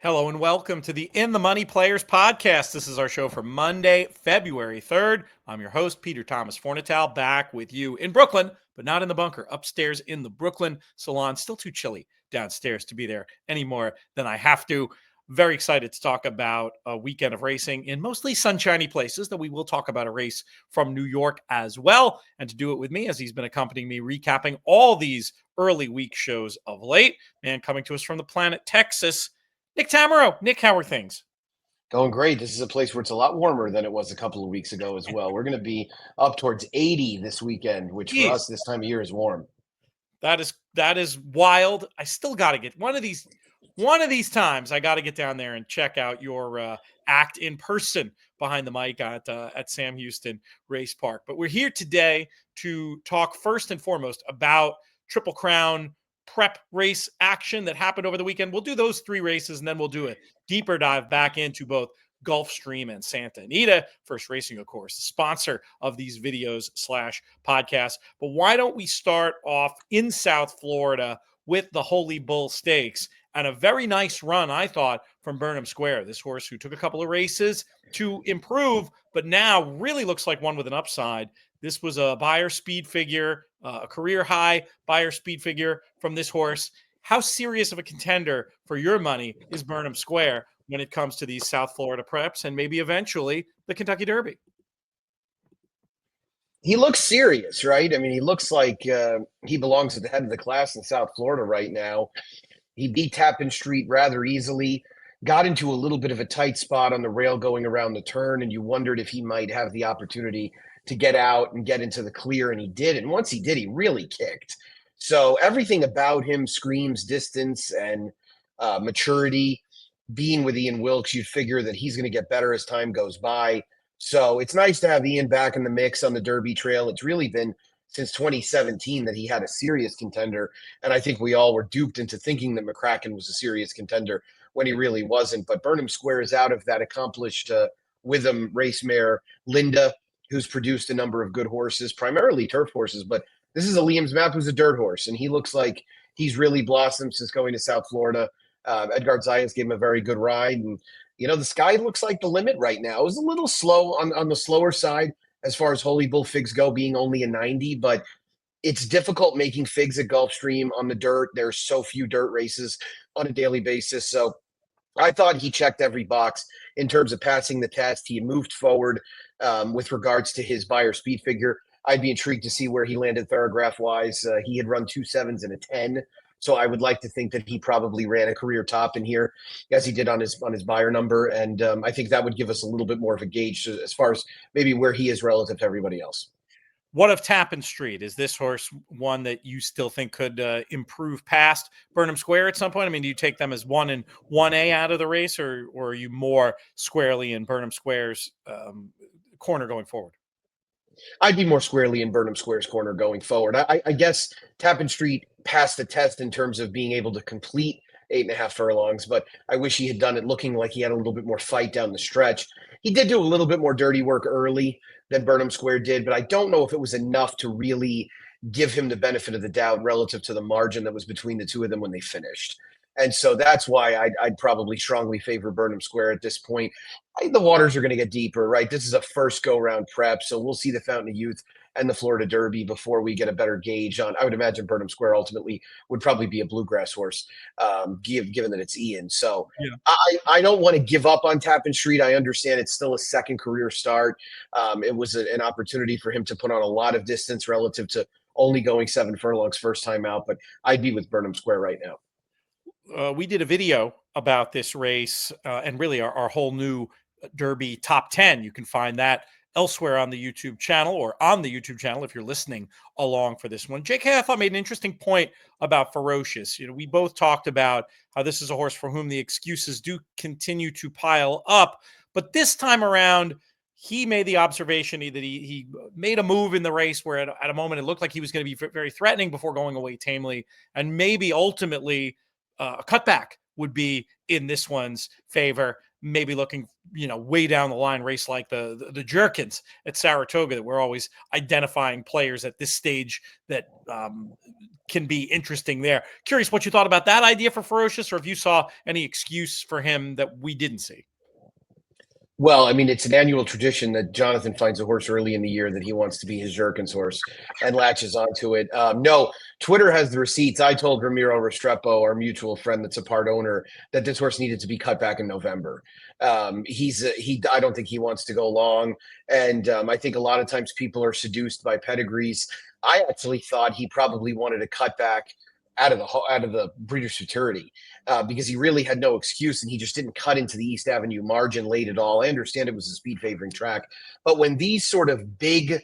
Hello and welcome to the In the Money Players podcast. This is our show for Monday, February 3rd. I'm your host, Peter Thomas Fornital, back with you in Brooklyn, but not in the bunker, upstairs in the Brooklyn salon. Still too chilly downstairs to be there any more than I have to. Very excited to talk about a weekend of racing in mostly sunshiny places, though we will talk about a race from New York as well. And to do it with me, as he's been accompanying me, recapping all these early week shows of late, man, coming to us from the planet Texas, Nick Tammaro. Nick, how are things? Going great. This is a place where it's a lot warmer than it was a couple of weeks ago as well. We're going to be up towards 80 this weekend, which for us Jeez, this time of year is warm. that is wild. I still got to get one of these times. I got to get down there and check out your act in person behind the mic at Sam Houston Race Park. But we're here today to talk first and foremost about Triple Crown prep race action that happened over the weekend. We'll do those three races, and then we'll do a deeper dive back into both Gulfstream and Santa Anita. First Racing, of course, the sponsor of these videos / podcasts. But why don't we start off in South Florida with the Holy Bull Stakes and a very nice run, I thought, from Burnham Square. This horse who took a couple of races to improve, but now really looks like one with an upside. This was a buyer speed figure, a career high buyer speed figure from this horse. How serious of a contender for your money is Burnham Square when it comes to these South Florida preps and maybe eventually the Kentucky Derby? He looks serious, right? I mean, he looks like he belongs at the head of the class in South Florida right now. He beat Tappan Street rather easily, got into a little bit of a tight spot on the rail going around the turn, and you wondered if he might have the opportunity to get out and get into the clear, and he did. And once he did, he really kicked. So everything about him screams distance and maturity. Being with Ian Wilkes, you'd figure that he's going to get better as time goes by. So it's nice to have Ian back in the mix on the Derby trail. It's really been since 2017 that he had a serious contender. And I think we all were duped into thinking that McCracken was a serious contender when he really wasn't. But Burnham Square is out of that accomplished Witham race mare, Linda, who's produced a number of good horses, primarily turf horses. But this is a Liam's Map who's a dirt horse, and he looks like he's really blossomed since going to South Florida. Edgar Zayas gave him a very good ride. And, the sky looks like the limit right now. It was a little slow on the slower side as far as Holy Bull figs go, being only a 90, but it's difficult making figs at Gulfstream on the dirt. There's so few dirt races on a daily basis. So I thought he checked every box in terms of passing the test. He moved forward with regards to his buyer speed figure. I'd be intrigued to see where he landed paragraph wise. He had run 2 7s and a 10. So I would like to think that he probably ran a career top in here, as he did on his buyer number, and I think that would give us a little bit more of a gauge as far as maybe where he is relative to everybody else. What of Tappan Street? Is this horse one that you still think could improve past Burnham Square at some point? I mean, do you take them as 1 and 1A out of the race, or are you more squarely in Burnham Square's corner going forward? I'd be more squarely in Burnham Square's corner going forward. I guess Tappan Street passed the test in terms of being able to complete 8.5 furlongs, but I wish he had done it looking like he had a little bit more fight down the stretch. He did do a little bit more dirty work early than Burnham Square did, but I don't know if it was enough to really give him the benefit of the doubt relative to the margin that was between the two of them when they finished. And so that's why I'd probably strongly favor Burnham Square at this point. The waters are going to get deeper, right? This is a first go-round prep, so we'll see the Fountain of Youth and the Florida Derby before we get a better gauge on. I would imagine Burnham Square ultimately would probably be a bluegrass horse, given that it's Ian. So Yeah. I don't want to give up on Tappan Street. I understand it's still a second career start. It was an opportunity for him to put on a lot of distance relative to only going 7 furlongs first time out, but I'd be with Burnham Square right now. We did a video about this race and really our whole new Derby top 10. You can find that elsewhere on the YouTube channel or on the YouTube channel if you're listening along for this one. JK, I thought made an interesting point about Ferocious. We both talked about how this is a horse for whom the excuses do continue to pile up. But this time around, he made the observation that he made a move in the race where at a moment it looked like he was going to be very threatening before going away tamely. And maybe ultimately a cutback would be in this one's favor. maybe looking, way down the line race like the Jerkins at Saratoga, that we're always identifying players at this stage that can be interesting there. Curious what you thought about that idea for Ferocious, or if you saw any excuse for him that we didn't see. Well, I mean, it's an annual tradition that Jonathan finds a horse early in the year that he wants to be his Jerkins horse and latches onto it. No, Twitter has the receipts. I told Ramiro Restrepo, our mutual friend that's a part owner, that this horse needed to be cut back in November. I don't think he wants to go long. And I think a lot of times people are seduced by pedigrees. I actually thought he probably wanted to cut back out of the breeder's futurity because he really had no excuse and he just didn't cut into the East Avenue margin late at all. I understand it was a speed favoring track, but when these sort of big,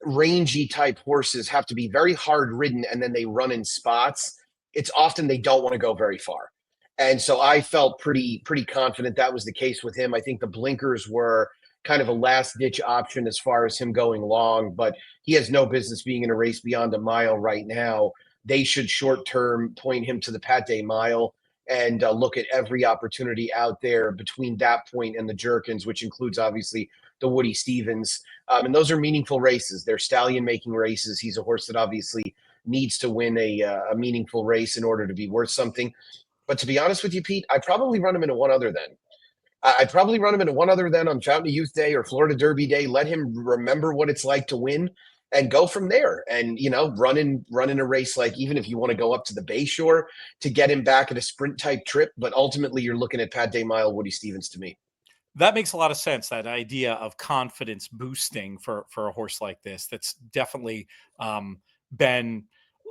rangy type horses have to be very hard ridden and then they run in spots, it's often they don't want to go very far. And so I felt pretty confident that was the case with him. I think the blinkers were kind of a last ditch option as far as him going long, but he has no business being in a race beyond a mile right now. They should short term point him to the Pate Mile and look at every opportunity out there between that point and the Jerkins, which includes obviously the Woody Stevens. And those are meaningful races. They're stallion making races. He's a horse that obviously needs to win a meaningful race in order to be worth something. But to be honest with you, Pete, I'd probably run him into one other then. I'd probably run him into one other then on Fountain of Youth Day or Florida Derby Day. Let him remember what it's like to win and go from there. And, run in a race like, even if you want to go up to the Bayshore to get him back at a sprint type trip. But ultimately, you're looking at Pat Day Mile, Woody Stevens to me. That makes a lot of sense. That idea of confidence boosting for a horse like this, that's definitely been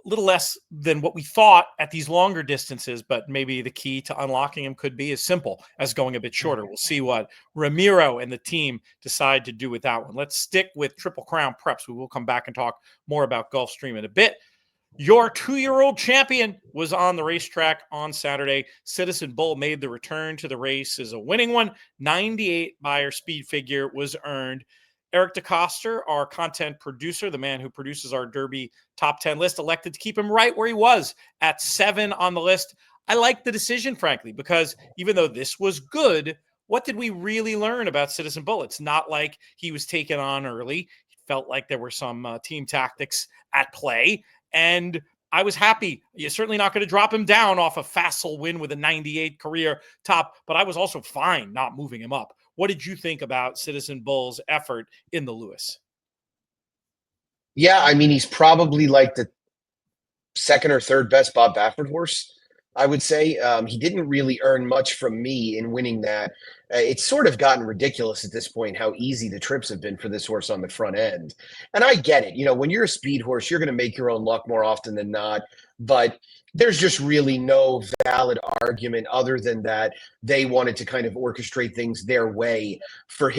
a little less than what we thought at these longer distances, but maybe the key to unlocking him could be as simple as going a bit shorter. We'll see what Ramiro and the team decide to do with that one. Let's stick with Triple Crown preps. We will come back and talk more about Gulfstream in a bit. Your 2-year-old champion was on the racetrack on Saturday. Citizen Bull made the return to the race as a winning one. 98 Beyer speed figure was earned. Eric DeCoster, our content producer, the man who produces our Derby top 10 list, elected to keep him right where he was at 7 on the list. I like the decision, frankly, because even though this was good, what did we really learn about Citizen Bull? It's not like he was taken on early. It felt like there were some team tactics at play. And I was happy. You're certainly not going to drop him down off a facile win with a 98 career top, but I was also fine not moving him up. What did you think about Citizen Bull's effort in the Lewis? Yeah, I mean, he's probably like the second or third best Bob Baffert horse, I would say. He didn't really earn much from me in winning that. It's sort of gotten ridiculous at this point how easy the trips have been for this horse on the front end. And I get it. When you're a speed horse, you're going to make your own luck more often than not. But there's just really no valid argument other than that they wanted to kind of orchestrate things their way for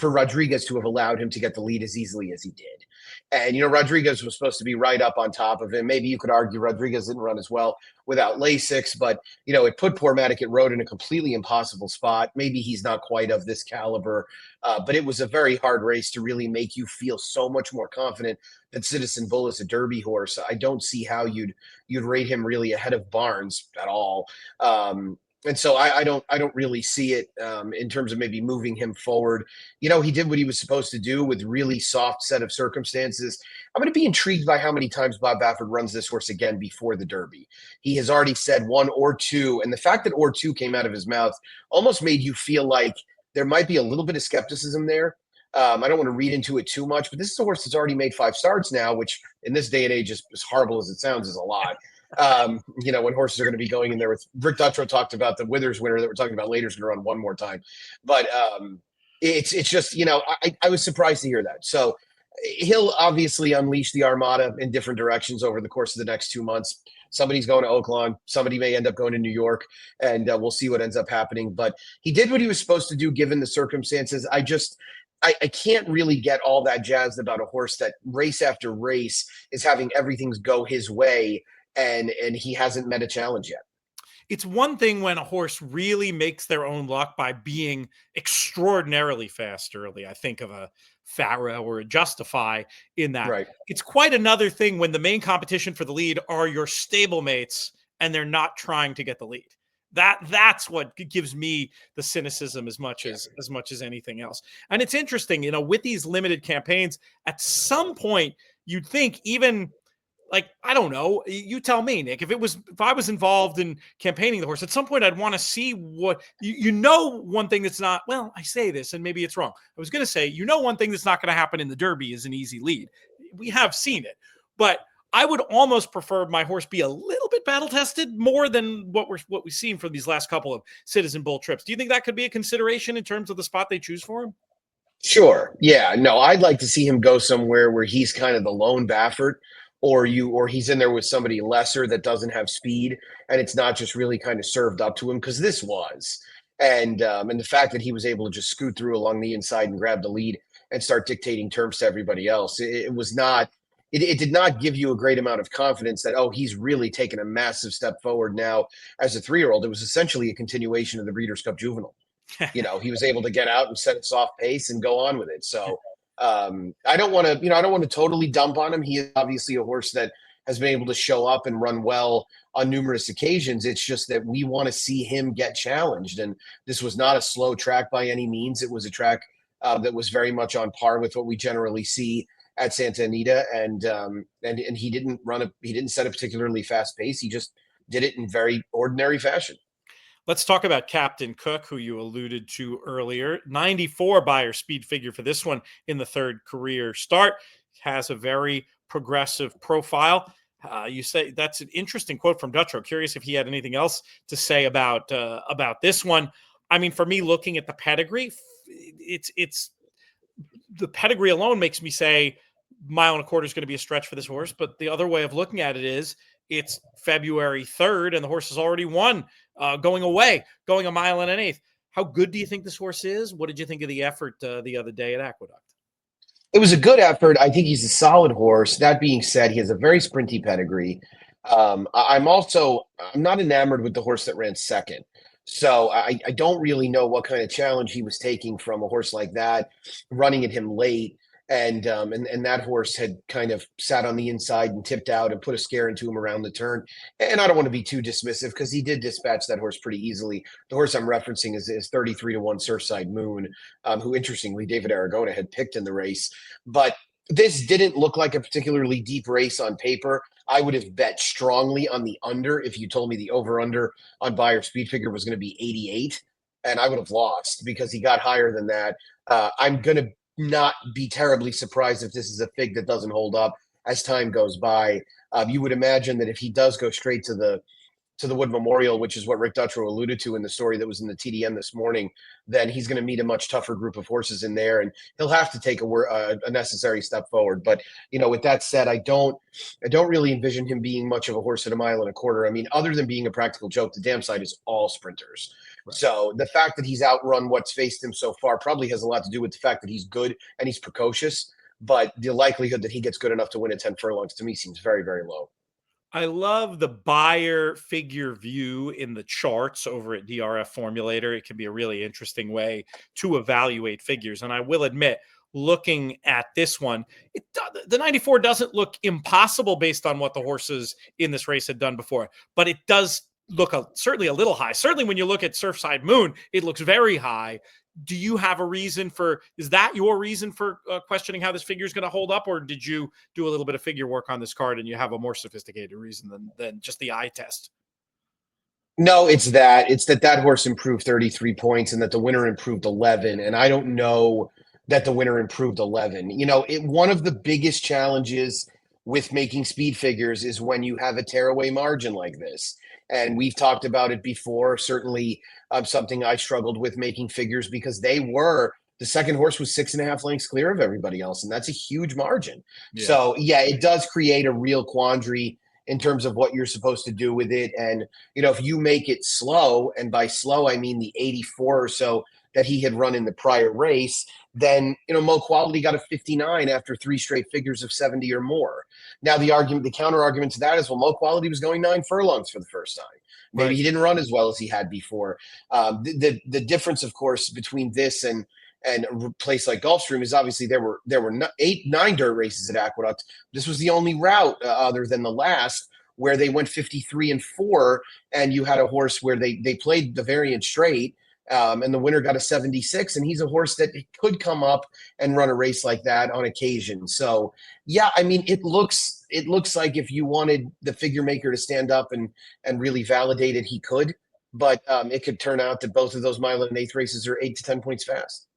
Rodriguez to have allowed him to get the lead as easily as he did. And, Rodriguez was supposed to be right up on top of him. Maybe you could argue Rodriguez didn't run as well without Lasix, but, it put poor Maddocket Road in a completely impossible spot. Maybe he's not quite of this caliber, but it was a very hard race to really make you feel so much more confident that Citizen Bull is a Derby horse. I don't see how you'd rate him really ahead of Barnes at all. And so I don't really see it in terms of maybe moving him forward. He did what he was supposed to do with really soft set of circumstances. I'm going to be intrigued by how many times Bob Baffert runs this horse again before the Derby. He has already said 1 or 2, and the fact that or 2 came out of his mouth almost made you feel like there might be a little bit of skepticism there. I don't want to read into it too much, but this is a horse that's already made 5 starts now, which in this day and age, as horrible as it sounds, is a lot. When horses are going to be going in there with Rick Dutrow talked about the Withers winner that we're talking about later is going to run one more time. But it's just, I was surprised to hear that. So he'll obviously unleash the armada in different directions over the course of the next 2 months. Somebody's going to Oaklawn. Somebody may end up going to New York, and we'll see what ends up happening. But he did what he was supposed to do given the circumstances. I can't really get all that jazzed about a horse that race after race is having everything go his way, and he hasn't met a challenge yet. It's one thing when a horse really makes their own luck by being extraordinarily fast early. I think of a Farah or a Justify in that. Right. It's quite another thing when the main competition for the lead are your stablemates and they're not trying to get the lead. That's what gives me the cynicism as much as anything else. And it's interesting, with these limited campaigns, at some point you'd think, even like, I don't know, you tell me, Nick, if I was involved in campaigning the horse, at some point I'd want to see what one thing that's not, well, I say this and maybe it's wrong. I was going to say, one thing that's not going to happen in the Derby is an easy lead. We have seen it, but I would almost prefer my horse be a little bit battle tested more than what we've seen from these last couple of Citizen Bull trips. Do you think that could be a consideration in terms of the spot they choose for him? Sure. Yeah. No, I'd like to see him go somewhere where he's kind of the lone Baffert, or he's in there with somebody lesser that doesn't have speed, and it's not just really kind of served up to him, because this was. And the fact that he was able to just scoot through along the inside and grab the lead and start dictating terms to everybody else, it was not. It did not give you a great amount of confidence that, oh, he's really taken a massive step forward now as a 3-year-old. It was essentially a continuation of the Breeders' Cup Juvenile. He was able to get out and set a soft pace and go on with it. So I don't want to totally dump on him. He is obviously a horse that has been able to show up and run well on numerous occasions. It's just that we want to see him get challenged. And this was not a slow track by any means. It was a track that was very much on par with what we generally see at Santa Anita. And he didn't set a particularly fast pace. He just did it in very ordinary fashion. Let's talk about Captain Cook, who you alluded to earlier. 94 Beyer speed figure for this one in the third career start. Has a very progressive profile. You say that's an interesting quote from Dutrow. Curious if he had anything else to say about this one. I mean, for me, looking at the pedigree, it's the pedigree alone makes me say 1.25 miles is going to be a stretch for this horse. But the other way of looking at it is, it's February 3rd and the horse has already won, going 1.125 miles. How good do you think this horse is? What did you think of the effort the other day at Aqueduct? It was a good effort. I think he's a solid horse. That being said, he has a very sprinty pedigree. I'm not enamored with the horse that ran second. So I don't really know what kind of challenge he was taking from a horse like that, running at him late. And that horse had kind of sat on the inside and tipped out and put a scare into him around the turn. And I don't want to be too dismissive, because he did dispatch that horse pretty easily. The horse I'm referencing is 33-1 Surfside Moon, who interestingly David Aragona had picked in the race. But this didn't look like a particularly deep race on paper. I would have bet strongly on the under if you told me the over-under on Beyer speed figure was going to be 88, and I would have lost because he got higher than that. I'm going to not be terribly surprised if this is a fig that doesn't hold up as time goes by. You would imagine that if he does go straight to the Wood Memorial, which is what Rick Dutrow alluded to in the story that was in the TDN this morning, then he's going to meet a much tougher group of horses in there, and he'll have to take a necessary step forward. But with that said, I don't really envision him being much of a horse at 1.25 miles. I mean, other than being a practical joke, the damn side is all sprinters. Right. So the fact that he's outrun what's faced him so far probably has a lot to do with the fact that he's good and he's precocious. But the likelihood that he gets good enough to win at 10 furlongs to me seems very, very low. I love the Beyer figure view in the charts over at DRF Formulator. It can be a really interesting way to evaluate figures. And I will admit, looking at this one, the 94 doesn't look impossible based on what the horses in this race had done before, but it does look certainly a little high. Certainly when you look at Surfside Moon, it looks very high. Do you have a reason is that your reason for questioning how this figure is going to hold up? Or did you do a little bit of figure work on this card and you have a more sophisticated reason than just the eye test? No, it's that horse improved 33 points and that the winner improved 11. And I don't know that the winner improved 11. One of the biggest challenges with making speed figures is when you have a tearaway margin like this. And we've talked about it before. Certainly something I struggled with making figures, because the second horse was 6.5 lengths clear of everybody else. And that's a huge margin. Yeah. So yeah, it does create a real quandary in terms of what you're supposed to do with it. And, if you make it slow, and by slow, I mean the 84 or so that he had run in the prior race, then, Mo Quality got a 59 after 3 straight figures of 70 or more. Now, the counter argument to that is, well, Mo Quality was going 9 furlongs for the first time. Maybe He didn't run as well as he had before. The difference, of course, between this and a place like Gulfstream is obviously there were 9 dirt races at Aqueduct. This was the only route other than the last where they went 53-4, and you had a horse where they played the variant straight, and the winner got a 76, and he's a horse that could come up and run a race like that on occasion. So yeah, I mean, it looks like if you wanted the figure maker to stand up and really validate it, he could. But it could turn out that both of those mile and eighth races are 8 to 10 points fast.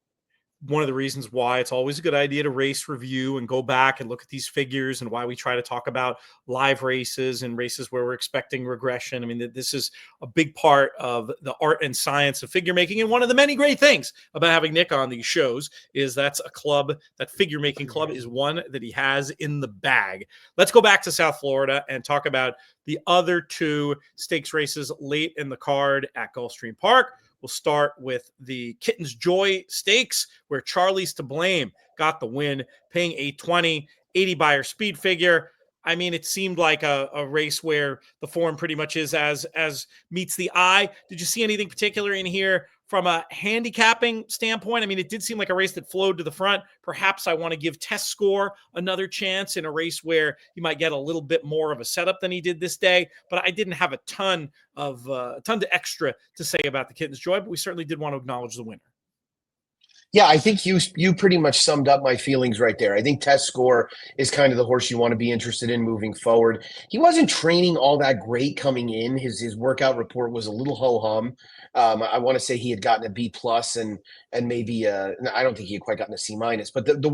One of the reasons why it's always a good idea to race review and go back and look at these figures, and why we try to talk about live races and races where we're expecting regression. I mean, this is a big part of the art and science of figure making. And one of the many great things about having Nick on these shows is that's a club, that figure making club is one that he has in the bag. Let's go back to South Florida and talk about the other two stakes races late in the card at Gulfstream Park. We'll start with the Kitten's Joy Stakes, where Charlie's to Blame got the win, paying $820, 80 buyer speed figure. I mean, it seemed like a race where the form pretty much is as meets the eye. Did you see anything particular in here from a handicapping standpoint? I mean, it did seem like a race that flowed to the front. Perhaps I want to give Test Score another chance in a race where he might get a little bit more of a setup than he did this day. But I didn't have a ton to extra to say about the Kitten's Joy, but we certainly did want to acknowledge the winner. Yeah, I think you pretty much summed up my feelings right there. I think Test Score is kind of the horse you want to be interested in moving forward. He wasn't training all that great coming in. His workout report was a little ho-hum. I want to say he had gotten a B plus and maybe I don't think he had quite gotten a C minus, but the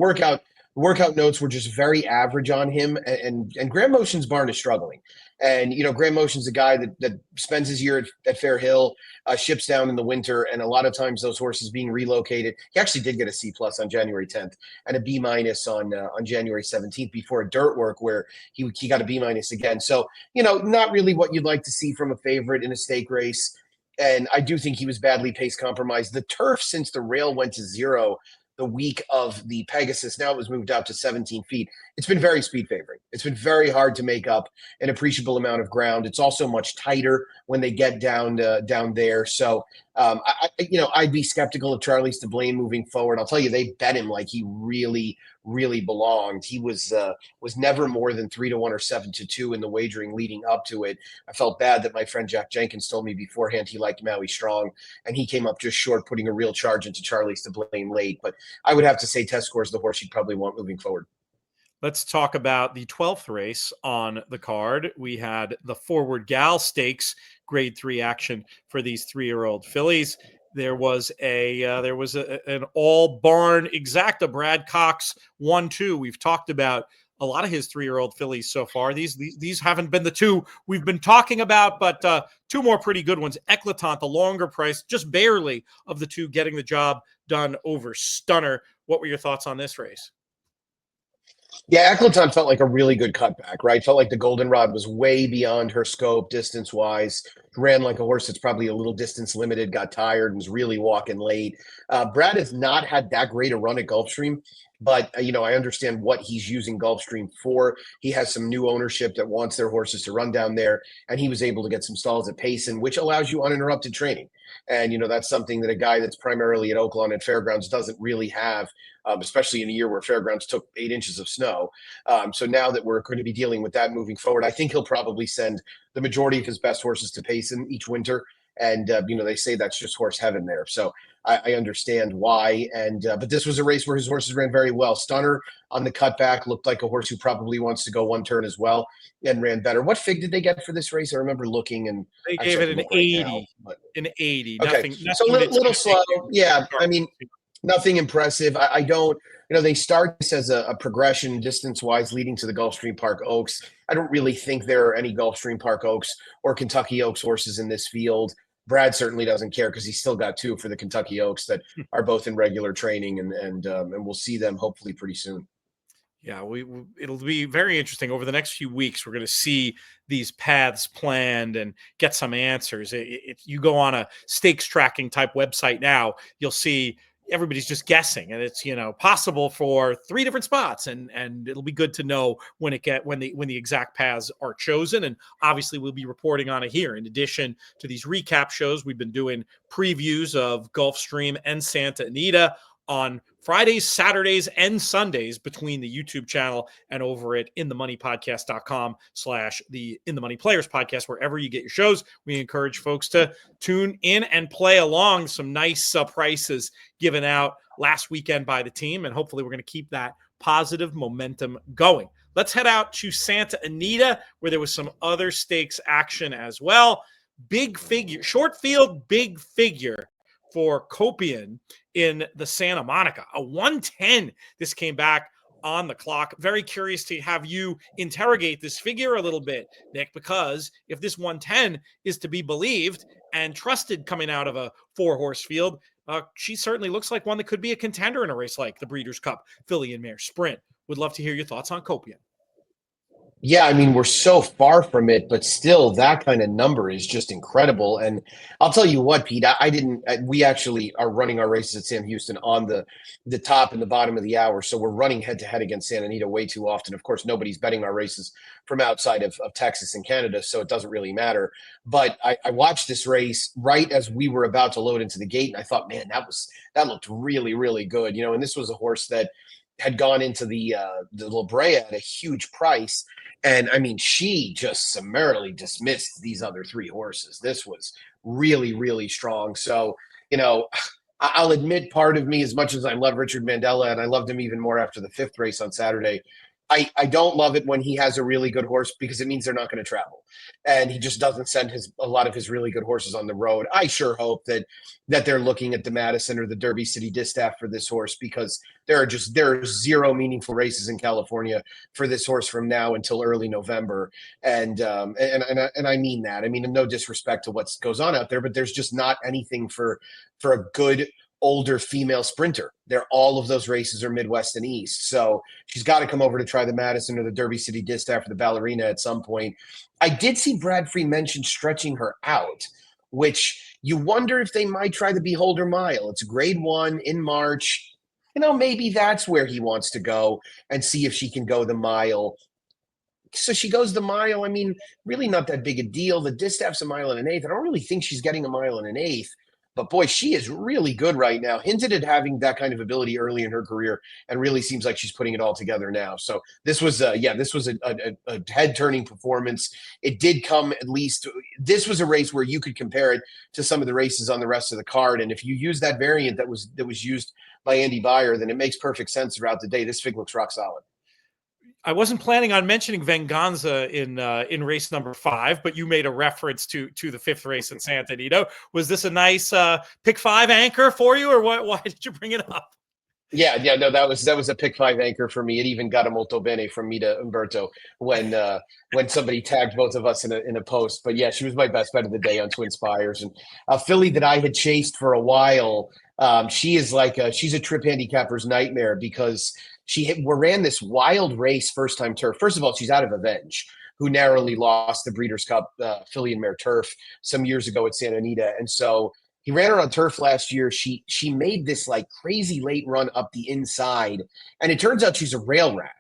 workout notes were just very average on him. And Grand Motion's barn is struggling. And, Grand Motion's a guy that spends his year at Fair Hill, ships down in the winter, and a lot of times those horses being relocated. He actually did get a C plus on January 10th and a B minus on January 17th before a dirt work where he got a B minus again. So, not really what you'd like to see from a favorite in a stake race. And I do think he was badly pace compromised. The turf, since the rail went to 0 the week of the Pegasus, now it was moved out to 17 feet. It's been very speed favoring. It's been very hard to make up an appreciable amount of ground. It's also much tighter when they get down there. So, I'd be skeptical of Charlie's to Blame moving forward. I'll tell you, they bet him like he really, really belonged. He was never more than 3-1 or 7-2 in the wagering leading up to it. I felt bad that my friend Jack Jenkins told me beforehand he liked Maui Strong, and he came up just short, putting a real charge into Charlie's to Blame late. But I would have to say Test Score is the horse you'd probably want moving forward. Let's talk about the 12th race on the card. We had the Forward Gal Stakes grade 3 action for these 3-year-old fillies. There was an all barn exacta. Brad Cox 1-2. We've talked about a lot of his 3-year-old fillies so far. These haven't been the two we've been talking about, but two more pretty good ones. Eclatant, the longer price, just barely of the two getting the job done over Stunner. What were your thoughts on this race? Yeah, Eclatant felt like a really good cutback, right? Felt like the goldenrod was way beyond her scope distance-wise. Ran like a horse that's probably a little distance limited, got tired, and was really walking late. Brad has not had that great a run at Gulfstream, but, I understand what he's using Gulfstream for. He has some new ownership that wants their horses to run down there, and he was able to get some stalls at Payson, which allows you uninterrupted training. And, that's something that a guy that's primarily at Oaklawn and Fairgrounds doesn't really have, especially in a year where Fairgrounds took 8 inches of snow. So now that we're going to be dealing with that moving forward, I think he'll probably send the majority of his best horses to Payson each winter. And, they say that's just horse heaven there. So I understand why. And but this was a race where his horses ran very well. Stunner on the cutback looked like a horse who probably wants to go one turn as well and ran better. What fig did they get for this race? I remember looking, and they gave it an 80. An 80. Okay. Nothing So a little slow. Yeah. I mean, nothing impressive. I don't, they start this as a progression distance-wise leading to the Gulfstream Park Oaks. I don't really think there are any Gulfstream Park Oaks or Kentucky Oaks horses in this field. Brad certainly doesn't care because he's still got 2 for the Kentucky Oaks that are both in regular training, and we'll see them hopefully pretty soon. Yeah, it'll be very interesting over the next few weeks. We're going to see these paths planned and get some answers. If you go on a stakes tracking type website now, you'll see everybody's just guessing, and it's possible for 3 different spots, and it'll be good to know when the exact paths are chosen. And obviously we'll be reporting on it here. In addition to these recap shows, we've been doing previews of Gulfstream and Santa Anita on Fridays, Saturdays, and Sundays between the YouTube channel and over at inthemoneypodcast.com/the In the Money Players Podcast, wherever you get your shows. We encourage folks to tune in and play along. Some nice prices given out last weekend by the team, and hopefully we're going to keep that positive momentum going. Let's head out to Santa Anita, where there was some other stakes action as well. Big figure, short field, big figure for Copian in the Santa Monica, a 110. This came back on the clock. Very curious to have you interrogate this figure a little bit, Nick, because if this 110 is to be believed and trusted coming out of a 4-horse field, she certainly looks like one that could be a contender in a race like the Breeders' Cup Filly and Mare Sprint. Would love to hear your thoughts on Copian. Yeah, I mean, we're so far from it, but still, that kind of number is just incredible. And I'll tell you what, Pete, we actually are running our races at Sam Houston on the top and the bottom of the hour. So we're running head to head against Santa Anita way too often. Of course, nobody's betting our races from outside of Texas and Canada, so it doesn't really matter. But I watched this race right as we were about to load into the gate, and I thought, man, that looked really, really good. And this was a horse that had gone into the La Brea at a huge price. And I mean, she just summarily dismissed these other 3 horses. This was really, really strong. So, I'll admit, part of me, as much as I love Richard Mandela, and I loved him even more after the 5th race on Saturday, I don't love it when he has a really good horse, because it means they're not going to travel. And he just doesn't send a lot of his really good horses on the road. I sure hope that they're looking at the Madison or the Derby City Distaff for this horse, because there are 0 meaningful races in California for this horse from now until early November. And I mean that. I mean, no disrespect to what goes on out there, but there's just not anything for a good older female sprinter. All of those races are Midwest and East. So she's got to come over to try the Madison or the Derby City Distaff or the Ballerina at some point. I did see Brad Free mention stretching her out, which you wonder if they might try the Beholder Mile. It's grade 1 in March. Maybe that's where he wants to go and see if she can go the mile. So she goes the mile. I mean, really not that big a deal. The Distaff's a 1 1/8. I don't really think she's getting a 1 1/8. But boy, she is really good right now. Hinted at having that kind of ability early in her career, and really seems like she's putting it all together now. So this was a head-turning performance. It did come, at least, this was a race where you could compare it to some of the races on the rest of the card. And if you use that variant that was used by Andy Beyer, then it makes perfect sense throughout the day. This fig looks rock solid. I wasn't planning on mentioning Venganza in race number 5, but you made a reference to the 5th race at Santa Anita. Was this a nice pick 5 anchor for you, or what? Why did you bring it up? Yeah, no, that was a pick 5 anchor for me. It even got a molto bene from me to Umberto when somebody tagged both of us in a post. But yeah, she was my best bet of the day on Twin Spires, and a filly that I had chased for a while. She is she's a trip handicapper's nightmare, because we ran this wild race first time turf. First of all, she's out of Avenge, who narrowly lost the Breeders' Cup Filly and Mare Turf some years ago at Santa Anita, and so he ran her on turf last year. She made this crazy late run up the inside, and it turns out she's a rail rat.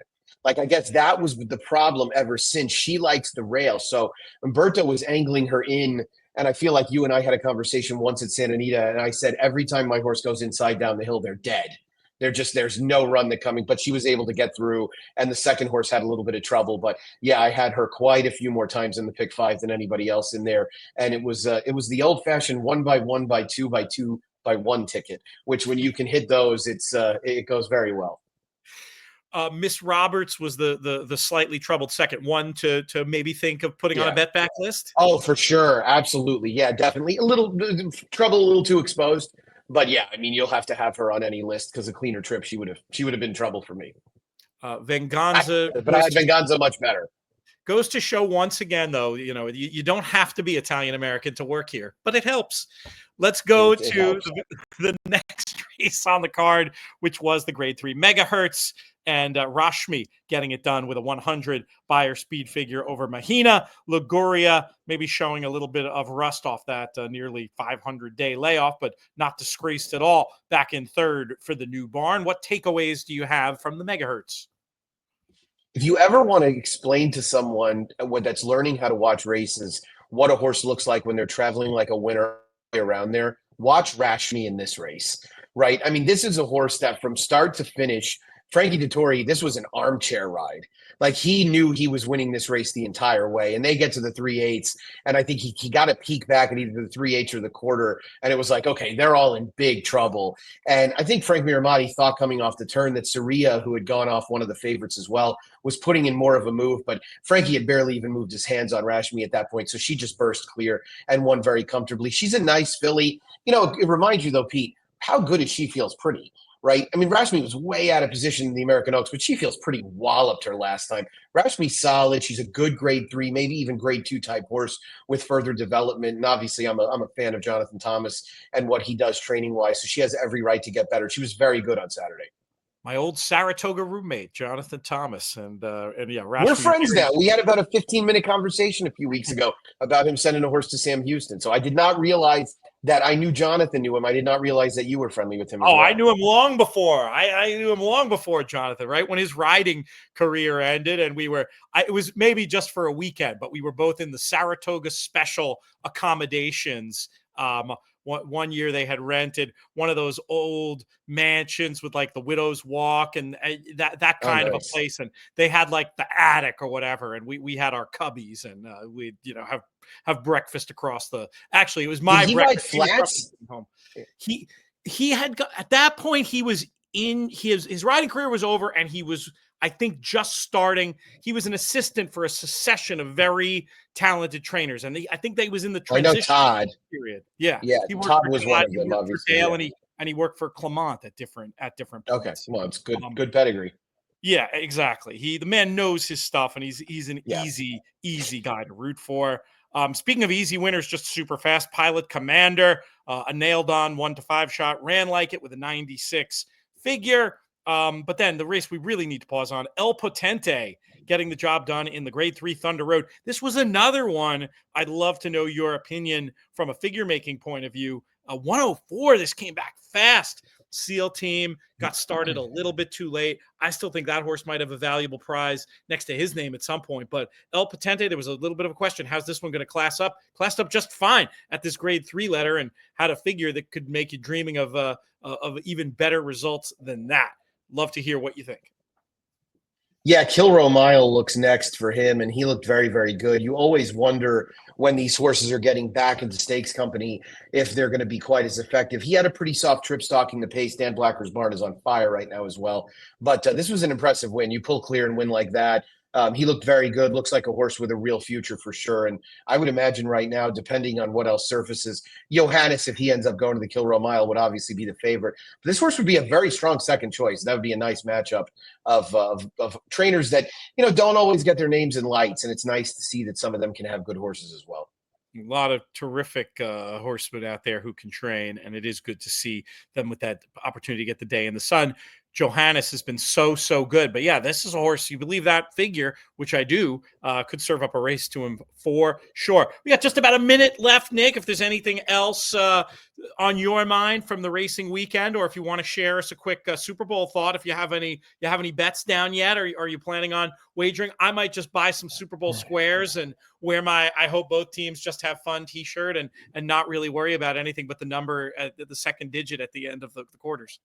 I guess that was the problem ever since. She likes the rail. So Umberto was angling her in, and I feel like you and I had a conversation once at Santa Anita, and I said, every time my horse goes inside down the hill, they're dead. There's no run that coming, but she was able to get through, and the second horse had a little bit of trouble. But yeah, I had her quite a few more times in the pick 5 than anybody else in there. And it was the old fashioned 1 by 1 by 2 by 2 by 1 ticket, which when you can hit those, it goes very well. Miss Roberts was the slightly troubled second one to maybe think of putting on a bet back list. Oh, for sure. Absolutely. Yeah, definitely. A little trouble, a little too exposed. But yeah, I mean, you'll have to have her on any list, because a cleaner trip, she would have been trouble for me. Venganza, but I had Venganza much better. Goes to show once again, though, you don't have to be Italian American to work here, but it helps. Let's go to the next race on the card, which was the grade 3 Megahertz, and Rashmi getting it done with a 100 Beyer speed figure over Mahina. Liguria maybe showing a little bit of rust off that nearly 500-day layoff, but not disgraced at all. Back in 3rd for the new barn. What takeaways do you have from the Megahertz? If you ever want to explain to someone that's learning how to watch races what a horse looks like when they're traveling like a winner around there, watch Rashmi in this race. right? I mean, this is a horse that from start to finish, Frankie Dettori, this was an armchair ride. Like he knew he was winning this race the entire way. And they get to the 3/8. And I think he got a peek back at either the 3/8 or the quarter. And it was like, okay, they're all in big trouble. And I think Frank Miramati thought coming off the turn that Saria, who had gone off one of the favorites as well, was putting in more of a move. But Frankie had barely even moved his hands on Rashmi at that point. So she just burst clear and won very comfortably. She's a nice filly. You know, it reminds you, though, Pete, how good is She Feels Pretty? Right? I mean, Rashmi was way out of position in the American Oaks, but She Feels Pretty walloped her last time. Rashmi's solid. She's a good grade 3, maybe even grade 2 type horse with further development. And obviously, I'm a fan of Jonathan Thomas and what he does training wise. So she has every right to get better. She was very good on Saturday. My old Saratoga roommate, Jonathan Thomas, and yeah, Rashmi, we're friends now. We had about a 15-minute conversation a few weeks ago about him sending a horse to Sam Houston. So I did not realize that I knew Jonathan knew him. I did not realize that you were friendly with him. Oh, well. I knew him long before. I knew him long before Jonathan, right? When his riding career ended, and it was maybe just for a weekend, but we were both in the Saratoga special accommodations. One year they had rented one of those old mansions with like the widow's walk and that kind of a place. And they had like the attic or whatever. And we had our cubbies and we'd, have breakfast across actually it was my breakfast. He flats? Home. He had got, at that point, he was in his riding career was over and he was, I think, just starting. He was an assistant for a succession of very talented trainers, and I think they was in the transition period. Yeah, Todd was one of them, obviously. Dale, and he worked for Clement at different points. Okay, well, it's good pedigree. Yeah, exactly. The man knows his stuff, and he's an easy guy to root for. Speaking of easy winners, just super fast, Pilot Commander, a nailed on 1-5 shot, ran like it with a 96 figure. But then the race we really need to pause on, El Potente getting the job done in the grade 3 Thunder Road. This was another one. I'd love to know your opinion from a figure making point of view. 104, this came back fast. SEAL team got started a little bit too late. I still think that horse might have a valuable prize next to his name at some point. But El Potente, there was a little bit of a question. How's this one going to class up? Classed up just fine at this grade 3 letter and had a figure that could make you dreaming of even better results than that. Love to hear what you think. Yeah, Kilroe Mile looks next for him, and he looked very, very good. You always wonder when these horses are getting back into stakes company if they're going to be quite as effective. He had a pretty soft trip stalking the pace. Dan Blacker's barn is on fire right now as well. But this was an impressive win. You pull clear and win like that. He looked very good, looks like a horse with a real future for sure. And I would imagine right now, depending on what else surfaces, Johannes, if he ends up going to the Kilroe Mile, would obviously be the favorite. But this horse would be a very strong second choice. That would be a nice matchup of trainers that, don't always get their names in lights. And it's nice to see that some of them can have good horses as well. A lot of terrific horsemen out there who can train, and it is good to see them with that opportunity to get the day in the sun. Johannes has been so good. But yeah, this is a horse, you believe that figure, which I do, could serve up a race to him for sure. We got just about a minute left, Nick, if there's anything else on your mind from the racing weekend, or if you want to share us a quick Super Bowl thought, if you have any bets down yet, or are you planning on wagering? I might just buy some Super Bowl squares and wear my I hope both teams just have fun t-shirt and not really worry about anything but the number at the second digit at the end of the quarters.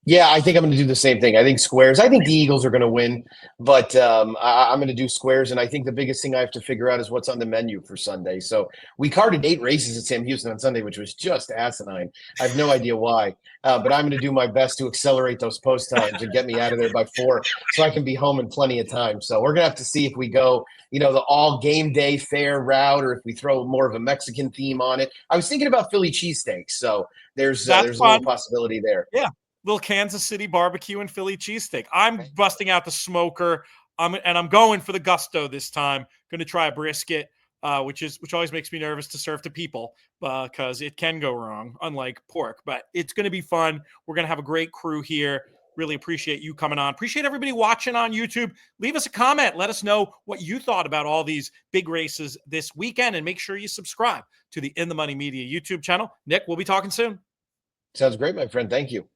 Yeah, I think I'm going to do the same thing. I think squares. I think the Eagles are going to win, but I'm going to do squares. And I think the biggest thing I have to figure out is what's on the menu for Sunday. So we carded 8 races at Sam Houston on Sunday, which was just asinine. I have no idea why, but I'm going to do my best to accelerate those post times and get me out of there by 4 so I can be home in plenty of time. So we're going to have to see if we go, the all game day fair route, or if we throw more of a Mexican theme on it. I was thinking about Philly cheesesteaks. So there's a little possibility there. Yeah. Little Kansas City barbecue and Philly cheesesteak. I'm busting out the smoker. I'm going for the gusto this time. Going to try a brisket, which always makes me nervous to serve to people because it can go wrong, unlike pork. But it's going to be fun. We're going to have a great crew here. Really appreciate you coming on. Appreciate everybody watching on YouTube. Leave us a comment. Let us know what you thought about all these big races this weekend, and make sure you subscribe to the In the Money Media YouTube channel. Nick, we'll be talking soon. Sounds great, my friend. Thank you.